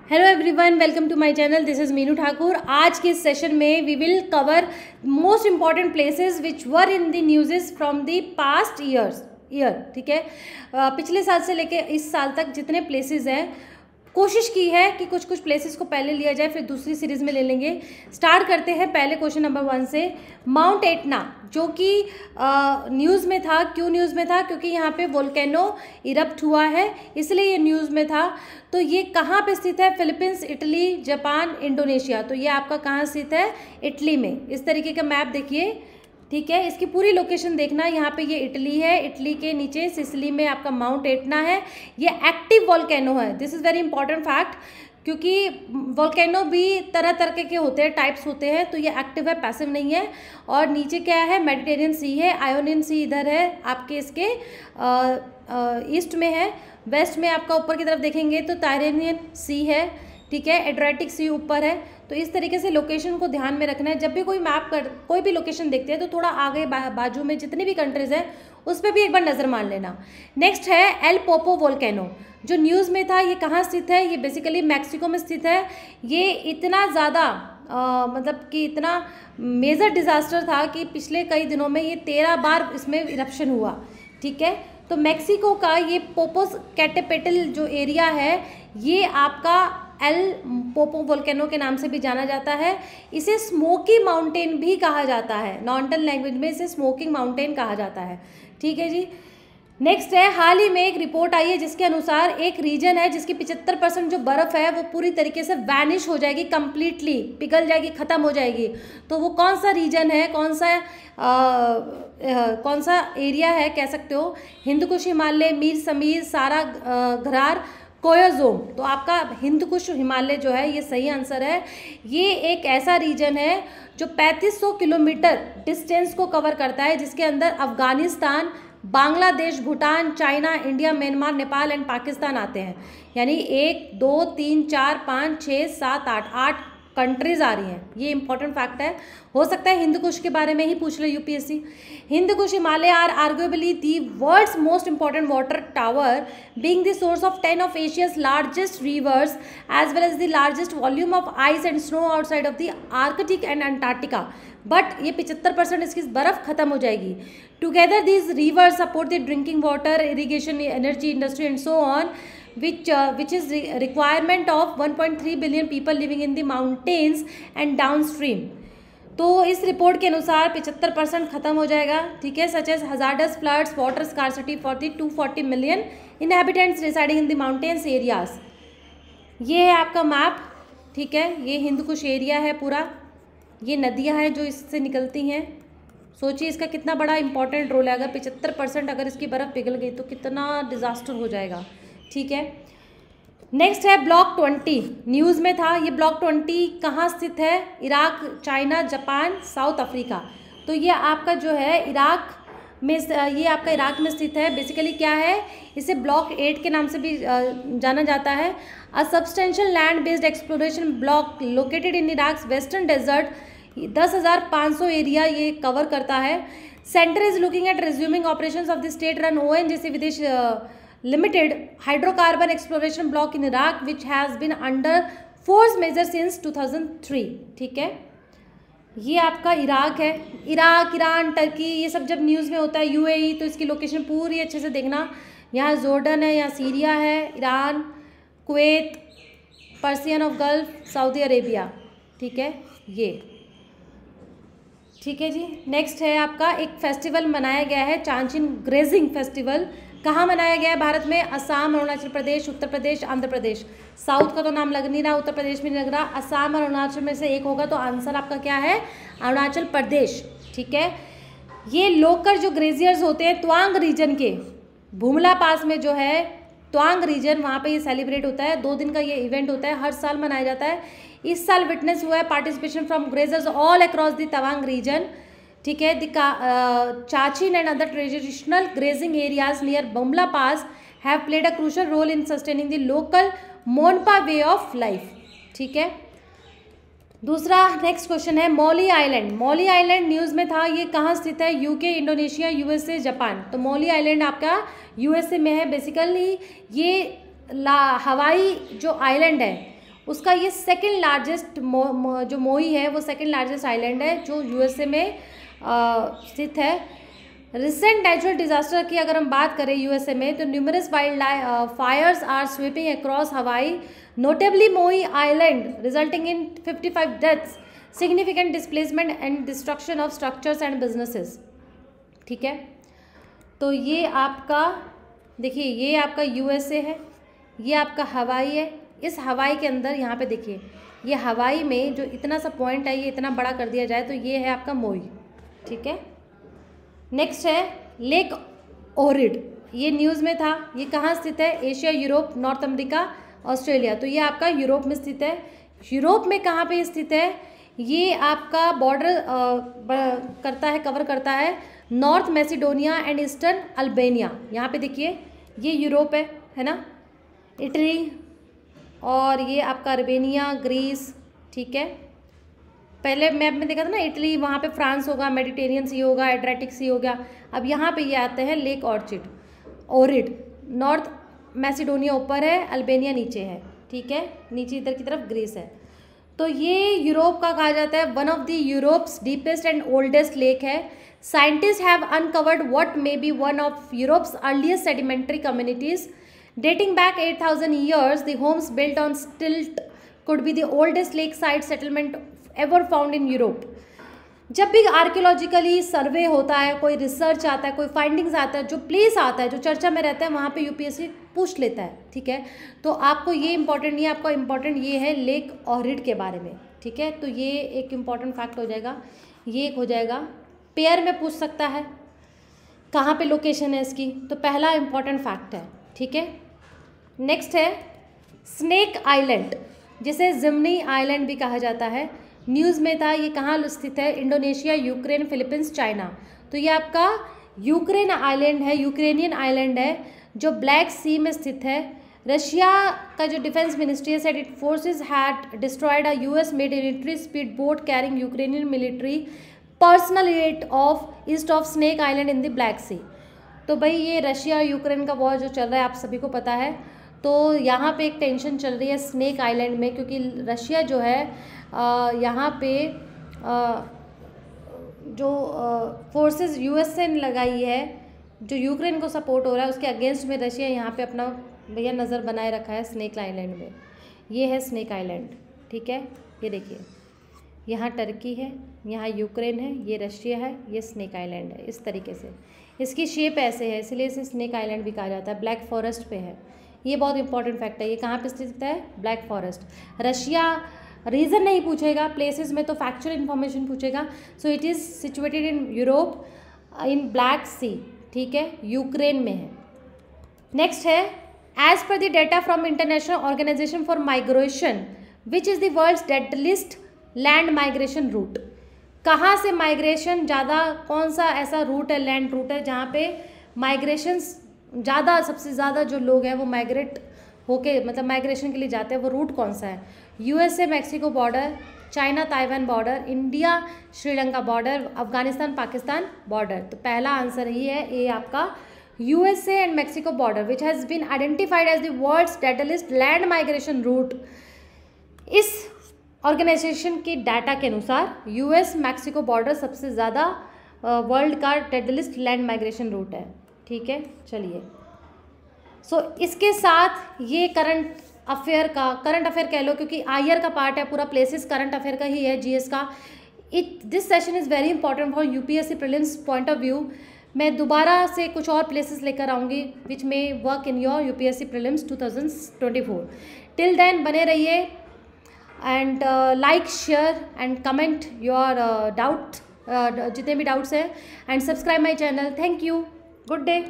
Hello everyone, welcome to my channel. This is Meenu Thakur. आज के इस सेशन में we will cover most important places which were in the news from the past year. ठीक है, पिछले साल से लेके इस साल तक जितने प्लेसेस हैं, कोशिश की है कि कुछ कुछ प्लेसेस को पहले लिया जाए, फिर दूसरी सीरीज़ में ले लेंगे। स्टार्ट करते हैं पहले क्वेश्चन नंबर 1 से। माउंट एटना जो कि न्यूज़ में था। क्यों न्यूज़ में था? क्योंकि यहाँ पे वोल्केनो इरप्ट हुआ है, इसलिए ये न्यूज़ में था। तो ये कहाँ पे स्थित है? Philippines, Italy, Japan, Indonesia. तो ये आपका कहाँ स्थित है? इटली में। इस तरीके का मैप देखिए, ठीक है। इसकी पूरी लोकेशन देखना। यहाँ पे ये इटली है, इटली के नीचे सिसिली में आपका माउंट एटना है। ये एक्टिव वोल्केनो है। This is very important fact, क्योंकि वोल्केनो भी तरह तरह के होते हैं, टाइप्स होते हैं। तो ये एक्टिव है, पैसिव नहीं है। और नीचे क्या है? मेडिटेरियन सी है, आयोनियन सी इधर है आपके, इसके ईस्ट में है। वेस्ट में आपका ऊपर की तरफ देखेंगे तो टायरेनियन सी है, ठीक है। एड्रियाटिक सी ऊपर है। तो इस तरीके से लोकेशन को ध्यान में रखना है। जब भी कोई भी लोकेशन देखते हैं तो थोड़ा आगे बाजू में जितनी भी कंट्रीज़ हैं उस पर भी एक बार नज़र मार लेना। नेक्स्ट है एल पोपो वोल्केनो, जो न्यूज़ में था। ये कहाँ स्थित है? ये बेसिकली मैक्सिको में स्थित है। ये इतना ज़्यादा मतलब कि इतना मेजर डिज़ास्टर था कि पिछले कई दिनों में ये 13 बार इसमें इरप्शन हुआ, ठीक है। तो मैक्सिको का ये पोपोकेटेपेटल जो एरिया है, ये आपका एल पोपो वोल्केनो के नाम से भी जाना जाता है। इसे स्मोकी माउंटेन भी कहा जाता है। नॉर्टन लैंग्वेज में इसे स्मोकिंग माउंटेन कहा जाता है, ठीक है जी। नेक्स्ट है, हाल ही में एक रिपोर्ट आई है जिसके अनुसार एक रीजन है जिसकी 75% जो बर्फ़ है वो पूरी तरीके से वैनिश हो जाएगी, कंप्लीटली पिघल जाएगी, ख़त्म हो जाएगी। तो वो कौन सा रीजन है, कौन सा एरिया है कह सकते हो? हिंदकुश हिमालय, मीर समीर, सारा घरार, कोयोजोम। तो आपका हिंदकुश हिमालय जो है ये सही आंसर है। ये एक ऐसा रीजन है जो 3500 किलोमीटर डिस्टेंस को कवर करता है, जिसके अंदर Afghanistan, Bangladesh, Bhutan, China, India, Myanmar, Nepal and Pakistan आते हैं। यानी 1 2 3 4 5 6 7 8 कंट्रीज आ रही हैं। ये इंपॉर्टेंट फैक्ट है। हो सकता है हिंदकुश के बारे में ही पूछ ले UPSC. Hindu Kush Himalaya are arguably the world's most important water tower, being the source of 10 of Asia's largest rivers as well as the largest volume of ice and snow outside of the Arctic and Antarctica. But ये 75% इसकी बर्फ खत्म हो जाएगी। Together these rivers support the drinking water, irrigation, energy industry and so on, which is requirement of 1.3 billion people living in the mountains and downstream। तो इस report के अनुसार 75% खत्म हो जाएगा, ठीक है। Such as hazardous floods, water scarcity for the 240 million inhabitants residing in the mountains areas. ये है आपका मैप, ठीक है। ये हिंदकुश एरिया है पूरा। ये नदियाँ हैं जो इससे निकलती हैं। सोचिए इसका कितना बड़ा इंपॉर्टेंट रोल है। अगर 75% अगर इसकी बर्फ़ पिघल गई तो कितना डिज़ास्टर हो जाएगा, ठीक है। नेक्स्ट है ब्लॉक 20, न्यूज़ में था। ये ब्लॉक 20 कहाँ स्थित है? Iraq, China, Japan, south Africa. तो ये आपका जो है इराक में, ये आपका इराक में स्थित है। बेसिकली क्या है, इसे ब्लॉक 8 के नाम से भी जाना जाता है। A substantial land based exploration block located in Iraq's western desert. 10,500 area ये कवर करता है। Centre is looking at resuming operations of the state run ONGC Videsh limited hydrocarbon exploration block in Iraq which has been under force majeure since 2003, ठीक है। ये आपका Iraq है। Iraq, Iran, Turkey, ये सब जब न्यूज़ में होता है, यूएई, तो इसकी लोकेशन पूरी अच्छे से देखना। यहाँ जॉर्डन है, यहाँ सीरिया है, Iran, Kuwait, Persian of gulf, Saudi Arabia, ठीक है। ये ठीक है जी। नेक्स्ट है आपका एक फेस्टिवल मनाया गया है, चांचिन ग्रेजिंग फेस्टिवल। कहाँ मनाया गया है भारत में? असम, अरुणाचल प्रदेश, उत्तर प्रदेश, आंध्र प्रदेश। साउथ का तो नाम लग नहीं रहा, उत्तर प्रदेश में नहीं लग रहा। असम और अरुणाचल में से एक होगा, तो आंसर आपका क्या है? अरुणाचल प्रदेश, ठीक है। ये लोकल जो ग्लेशियर्स होते हैं त्वांग रीजन के, भूमला पास में जो है त्वांग रीजन, वहाँ पे ये सेलिब्रेट होता है। 2 दिन का ये इवेंट होता है, हर साल मनाया जाता है। इस साल विटनेस हुआ है participation from glaciers all across the Tawang region, ठीक है। Chachin and other traditional grazing areas near Bum La pass have played a crucial role in sustaining the local Monpa way of life, ठीक है। दूसरा नेक्स्ट क्वेश्चन है Maui island. Maui island news में था। ये कहाँ स्थित है? UK, Indonesia, USA, Japan. तो मौली आइलैंड आपका यूएसए में है। बेसिकली ये हवाई जो आइलैंड है उसका ये सेकंड लार्जेस्ट जो मोई है वो सेकंड लार्जेस्ट आइलैंड है जो यूएसए में स्थित है। रिसेंट नेचुरल डिजास्टर की अगर हम बात करें यूएसए में, तो numerous wild fires are sweeping across Hawaii, notably Maui island, resulting in 55 deaths, significant displacement and destruction of structures and businesses. ठीक है, तो ये आपका देखिए, ये आपका यूएसए है, ये आपका हवाई है। इस हवाई के अंदर यहाँ पे देखिए, ये हवाई में जो इतना सा पॉइंट है, ये इतना बड़ा कर दिया जाए तो ये है आपका मोई। ठीक है, नेक्स्ट है लेक ओरिड, ये न्यूज़ में था। ये कहाँ स्थित है? Asia, Europe, north America, Australia. तो ये आपका यूरोप में स्थित है। यूरोप में कहाँ पे स्थित है? ये आपका बॉर्डर करता है, कवर करता है north Macedonia and eastern Albania. यहाँ पे देखिए, ये यूरोप है ना, इटली, और ये आपका अल्बेनिया, ग्रीस। ठीक है, पहले मैप में देखा था ना इटली, वहाँ पे फ्रांस होगा, मेडिटेरियन सी होगा, एड्रियाटिक सी हो गया। अब यहाँ पे ये आते हैं लेक ओरिड। नॉर्थ मैसिडोनिया ऊपर है, अल्बेनिया नीचे है। ठीक है, नीचे इधर की तरफ ग्रीस है। तो ये यूरोप का कहा जाता है one of the Europe's deepest and oldest lake है। Scientist have uncovered what may be one of Europe's earliest sedimentary communities dating back 8,000 years. The homes built on stilt could be the oldest lakeside settlement ever found in Europe. जब भी archaeologically सर्वे होता है, कोई research आता है, कोई findings आता है, जो प्लेस आता है, जो चर्चा में रहता है, वहाँ पे यूपीएससी पूछ लेता है। ठीक है, तो आपको ये इंपॉर्टेंट नहीं है, आपका इंपॉर्टेंट ये है लेक ओरिड के बारे में। ठीक है, तो ये एक इम्पॉर्टेंट फैक्ट हो जाएगा, ये एक हो जाएगा। पेयर में पूछ सकता है कहाँ पे लोकेशन है इसकी, तो पहला इंपॉर्टेंट फैक्ट है। ठीक है, नेक्स्ट है स्नेक आइलैंड, जिसे जिम्नी आइलैंड भी कहा जाता है। न्यूज़ में था, ये कहाँ स्थित है? Indonesia, Ukraine, Philippines, China. तो ये आपका यूक्रेन आइलैंड है, यूक्रेनियन आइलैंड है जो ब्लैक सी में स्थित है। रशिया का जो डिफेंस मिनिस्ट्री है said it forces had destroyed a US made military speed boat carrying Ukrainian military personnel at off east of Snake Island in the Black Sea. तो भाई ये रशिया यूक्रेन का वॉर जो चल रहा है आप सभी को पता है, तो यहाँ पे एक टेंशन चल रही है स्नेक आइलैंड में, क्योंकि रशिया जो है यहाँ पे जो फोर्सेस यूएस ने लगाई है, जो यूक्रेन को सपोर्ट हो रहा है, उसके अगेंस्ट में रशिया यहाँ पे अपना भैया नज़र बनाए रखा है स्नेक आइलैंड में। ये है स्नेक आइलैंड। ठीक है, ये देखिए, यहाँ टर्की है, यहाँ यूक्रेन है, ये रशिया है, ये स्नेक आइलैंड है। इस तरीके से इसकी शेप ऐसे है, इसलिए इसे स्नेक आइलैंड भी कहा जाता है। ब्लैक फॉरेस्ट पे है, ये बहुत इंपॉर्टेंट फैक्ट है। ये कहाँ पे स्थित है? Black forest. रशिया रीज़न नहीं पूछेगा, प्लेसेस में तो फैक्चुअल इन्फॉर्मेशन पूछेगा। So it is situated in Europe in Black Sea. ठीक है, यूक्रेन में है। नेक्स्ट है as per the data from international organization for migration which is the world's deadliest land migration route. कहाँ से माइग्रेशन ज़्यादा, कौन सा ऐसा रूट है, लैंड रूट है जहाँ पे माइग्रेशन ज़्यादा, सबसे ज़्यादा जो लोग हैं वो माइग्रेट होके मतलब माइग्रेशन के लिए जाते हैं, वो रूट कौन सा है? USA Mexico border, China Taiwan border, India Sri Lanka border, Afghanistan Pakistan border. तो पहला आंसर ही है ये आपका USA and Mexico border which has been identified as the world's deadliest land migration route. इस ऑर्गेनाइजेशन के डाटा के अनुसार यूएस मैक्सिको बॉर्डर सबसे ज़्यादा वर्ल्ड का डेडलिस्ट लैंड माइग्रेशन रूट है। ठीक है, चलिए सो इसके साथ ये करंट अफेयर कह लो, क्योंकि आईआर का पार्ट है, पूरा प्लेसेस करंट अफेयर का ही है, जीएस का। This session is very important for UPSC prelims point of view. मैं दोबारा से कुछ और प्लेसेस लेकर आऊँगी विच में work in your UPSC prelims 2024। Till then बने रहिए and like share and comment your doubt, जितने भी डाउट्स हैं, and subscribe my channel. Thank you, good day.